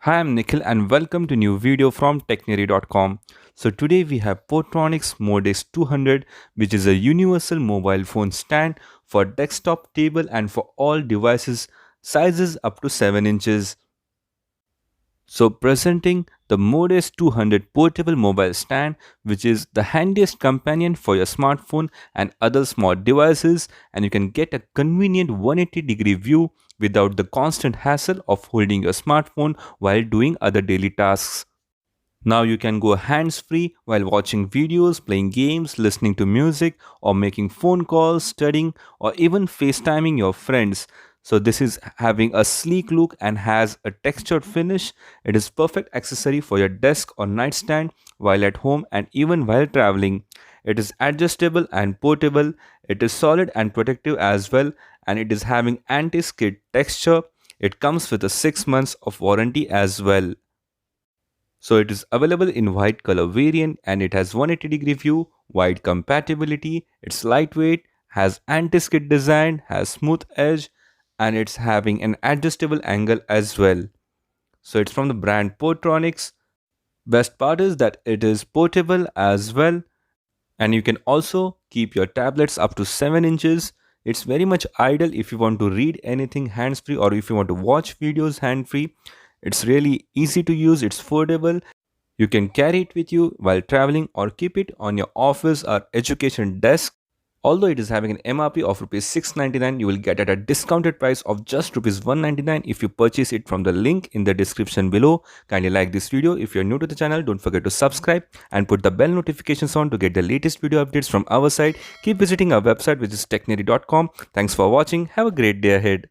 Hi, I'm Nikhil and welcome to new video from Technary.com. So today we have Portronics MODES 200, which is a universal mobile phone stand for desktop, table and for all devices sizes up to 7 inches. So presenting the MODES 200 portable mobile stand, which is the handiest companion for your smartphone and other smart devices, and you can get a convenient 180-degree view without the constant hassle of holding your smartphone while doing other daily tasks. Now you can go hands-free while watching videos, playing games, listening to music, or making phone calls, studying, or even FaceTiming your friends. So this is having a sleek look and has a textured finish. It is perfect accessory for your desk or nightstand while at home and even while traveling. It is adjustable and portable. It is solid and protective as well, and it is having anti-skid texture. It comes with a 6 months of warranty as well. So it is available in white color variant and it has 180-degree view, wide compatibility, it's lightweight, has anti-skid design, has smooth edge, and it's having an adjustable angle as well. So it's from the brand Portronics. Best part is that it is portable as well, and you can also keep your tablets up to 7 inches. It's very much ideal if you want to read anything hands free or if you want to watch videos hand free. It's really easy to use, it's foldable. You can carry it with you while traveling or keep it on your office or education desk. Although it is having an MRP of Rs 699, you will get at a discounted price of just Rs 199 if you purchase it from the link in the description below. Kindly like this video. If you are new to the channel, don't forget to subscribe and put the bell notifications on to get the latest video updates from our side. Keep visiting our website, which is technary.com. Thanks for watching. Have a great day ahead.